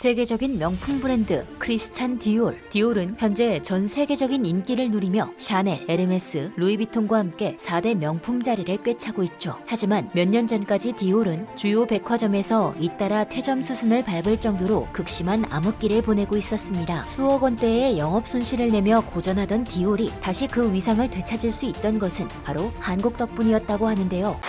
세계적인 명품 브랜드 크리스찬 디올. 디올은 현재 전 세계적인 인기를 누리며 샤넬, 에르메스, 루이비통과 함께 4대 명품 자리를 꿰차고 있죠. 하지만 몇 년 전까지 디올은 주요 백화점에서 잇따라 퇴점 수순을 밟을 정도로 극심한 암흑기를 보내고 있었습니다. 수억 원대의 영업 손실을 내며 고전하던 디올이 다시 그 위상을 되찾을 수 있던 것은 바로 한국 덕분이었다고 하는데요.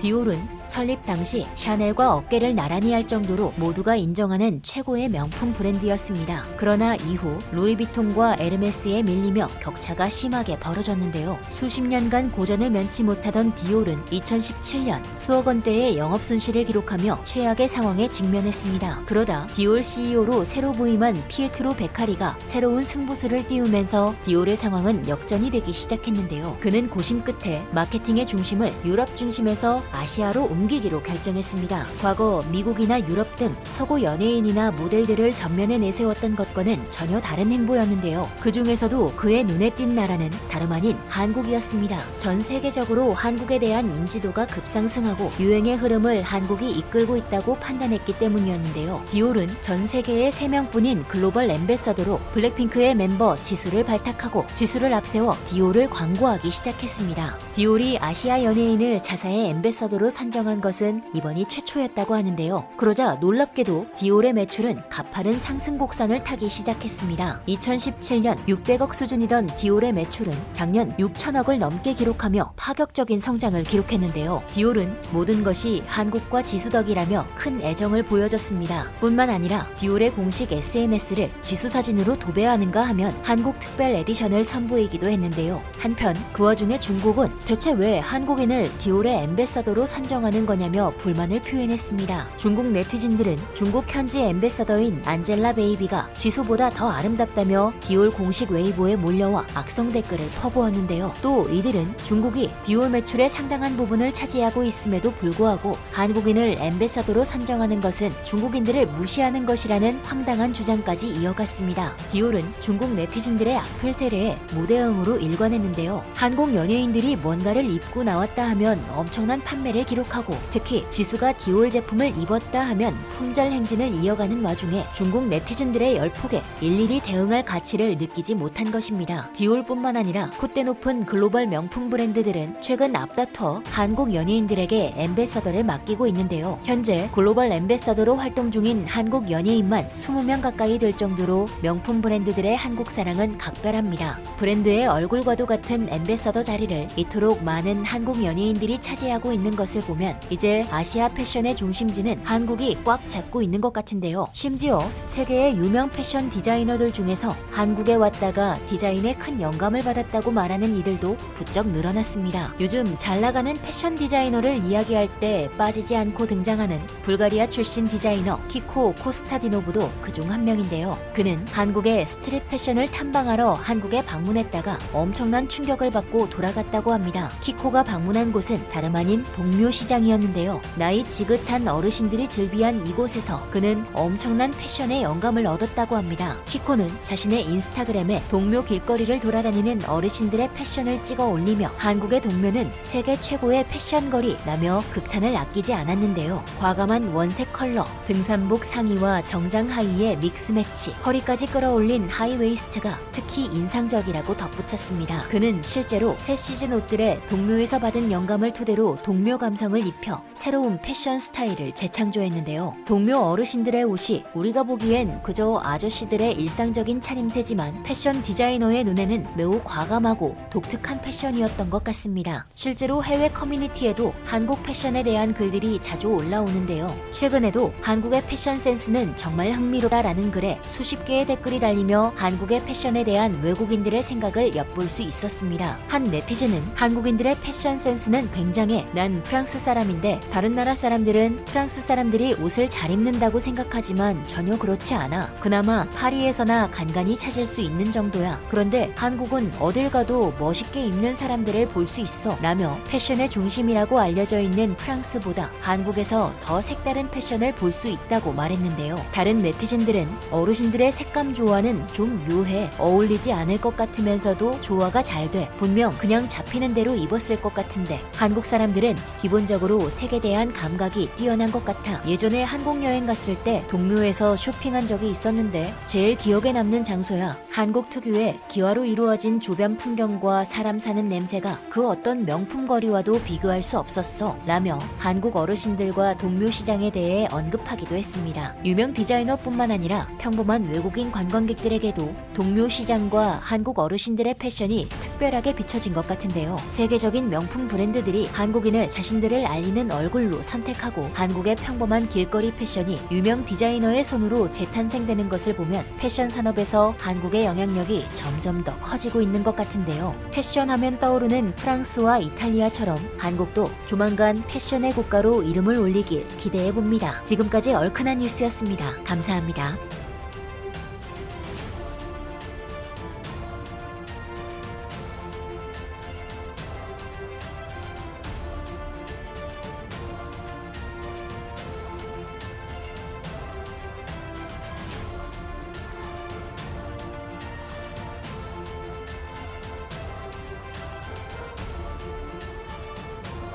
디올은 설립 당시 샤넬과 어깨를 나란히 할 정도로 모두가 인정하는 최고의 명품 브랜드였습니다. 그러나 이후 루이비통과 에르메스에 밀리며 격차가 심하게 벌어졌는데요. 수십 년간 고전을 면치 못하던 디올은 2017년 수억 원대의 영업 손실을 기록하며 최악의 상황에 직면했습니다. 그러다 디올 CEO로 새로 부임한 피에트로 베카리가 새로운 승부수를 띄우면서 디올의 상황은 역전이 되기 시작했는데요. 그는 고심 끝에 마케팅의 중심을 유럽 중심에서 아시아로 옮기기로 결정했습니다. 과거 미국이나 유럽 등 서구 연예인이나 모델들을 전면에 내세웠던 것과는 전혀 다른 행보였는데요. 그 중에서도 그의 눈에 띈 나라는 다름 아닌 한국이었습니다. 전 세계적으로 한국에 대한 인지도가 급상승하고 유행의 흐름을 한국이 이끌고 있다고 판단했기 때문이었는데요. 디올은 전 세계의 3명뿐인 글로벌 앰베서더로 블랙핑크의 멤버 지수를 발탁하고 지수를 앞세워 디올을 광고하기 시작했습니다. 디올이 아시아 연예인을 자사의 앰베서더로 선정한 것은 이번이 최초였다고 하는데요. 그러자 놀랍게도 디올의 매출은 가파른 상승 곡선을 타기 시작했습니다. 2017년 600억 수준이던 디올의 매출은 작년 6천억을 넘게 기록하며 파격적인 성장을 기록했는데요. 디올은 모든 것이 한국과 지수 덕이라며 큰 애정을 보여줬습니다. 뿐만 아니라 디올의 공식 SNS를 지수 사진으로 도배하는가 하면 한국 특별 에디션을 선보이기도 했는데요. 한편 그 와중에 중국은 대체 왜 한국인을 디올의 앰베서더로 선정하는 거냐며 불만을 표현했습니다. 중국 네티즌들은 중국 현지 앰베서더인 안젤라 베이비가 지수보다 더 아름답다며 디올 공식 웨이보에 몰려와 악성 댓글을 퍼부었는데요. 또 이들은 중국이 디올 매출의 상당한 부분을 차지하고 있음에도 불구하고 한국인을 앰베서더로 선정하는 것은 중국인들을 무시하는 것이라는 황당한 주장까지 이어갔습니다. 디올은 중국 네티즌들의 악플 세례에 무대응으로 일관했는데요. 한국 연예인들이 뭔가를 입고 나왔다 하면 엄청난 판매를 기록하고 특히 지수가 디올 제품을 입었다 하면 품절 행진을 이어가는 와중에 중국 네티즌들의 열폭에 일일이 대응할 가치를 느끼지 못한 것입니다. 디올뿐만 아니라 콧대 높은 글로벌 명품 브랜드들은 최근 앞다퉈 한국 연예인들에게 앰베서더를 맡기고 있는데요. 현재 글로벌 앰베서더로 활동 중인 한국 연예인만 20명 가까이 될 정도로 명품 브랜드들의 한국 사랑은 각별합니다. 브랜드의 얼굴과도 같은 앰베서더 자리를 이토록 많은 한국 연예인들이 차지하고 있는 것을 보면 이제 아시아 패션의 중심지는 한국이 꽉 잡고 있는 것 같은데요. 심지어 세계의 유명 패션 디자이너들 중에서 한국에 왔다가 디자인에 큰 영감을 받았다고 말하는 이들도 부쩍 늘어났습니다. 요즘 잘 나가는 패션 디자이너를 이야기할 때 빠지지 않고 등장하는 불가리아 출신 디자이너 키코 코스타디노브도 그중 한 명인데요. 그는 한국의 스트릿 패션을 탐방하러 한국에 방문했다가 엄청난 충격을 받고 돌아갔다고 합니다. 키코가 방문한 곳은 다름 아닌 동묘시장이었는데요. 나이 지긋한 어르신들이 즐비한 이곳에서 그는 엄청난 패션의 영감을 얻었다고 합니다. 키코는 자신의 인스타그램에 동묘 길거리를 돌아다니는 어르신들의 패션을 찍어 올리며 한국의 동묘는 세계 최고의 패션거리라며 극찬을 아끼지 않았는데요. 과감한 원색 컬러, 등산복 상의와 정장 하의의 믹스매치, 허리까지 끌어올린 하이웨이스트가 특히 인상적이라고 덧붙였습니다. 그는 실제로 새 시즌 옷들에 동묘에서 받은 영감을 토대로 동묘 감성을 입혀 새로운 패션 스타일을 재창조했는데요. 동묘 어르신들의 옷이 우리가 보기엔 그저 아저씨들의 일상적인 차림새지만 패션 디자이너의 눈에는 매우 과감하고 독특한 패션이었던 것 같습니다. 실제로 해외 커뮤니티에도 한국 패션에 대한 글들이 자주 올라오는데요. 최근에도 한국의 패션 센스는 정말 흥미롭다라는 글에 수십 개의 댓글이 달리며 한국의 패션에 대한 외국인들의 생각을 엿볼 수 있었습니다. 한 네티즌은 한국인들의 패션 센스는 굉장해. 난 프랑스 사람인데 다른 나라 사람들은 프랑스 사람들이 옷을 잘 입는다고 생각하지만 전혀 그렇지 않아. 그나마 파리에서나 간간히 찾을 수 있는 정도야. 그런데 한국은 어딜 가도 멋있게 입는 사람들을 볼 수 있어 라며 패션의 중심이라고 알려져 있는 프랑스보다 한국에서 더 색다른 패션을 볼 수 있다고 말했는데요. 다른 네티즌들은 어르신들의 색감 조화는 좀 묘해. 어울리지 않을 것 같으면서도 조화가 잘 돼. 분명 그냥 잡히는 대로 입었을 것 같은데 한국 사람들은 기본적으로 색에 대한 감각이 뛰어난 것 같아 예전에 한국 여행 갔을 때 동묘에서 쇼핑한 적이 있었는데 제일 기억에 남는 장소야. 한국 특유의 기와로 이루어진 주변 풍경과 사람 사는 냄새가 그 어떤 명품 거리와도 비교할 수 없었어 라며 한국 어르신들과 동묘시장에 대해 언급하기도 했습니다. 유명 디자이너뿐만 아니라 평범한 외국인 관광객들에게도 동묘시장과 한국 어르신들의 패션이 특별하게 비춰진 것 같은데요. 세계적인 명품 브랜드들이 한국인을 자신들을 알리는 얼굴로 선택하고 한국의 평범한 길거리 패션이 유명 디자이너의 손으로 재탄생되는 것을 보면 패션 산업에서 한국의 영향력이 점점 더 커지고 있는 것 같은데요. 패션 하면 떠오르는 프랑스와 이탈리아처럼 한국도 조만간 패션의 국가로 이름을 올리길 기대해 봅니다. 지금까지 얼큰한 뉴스였습니다. 감사합니다.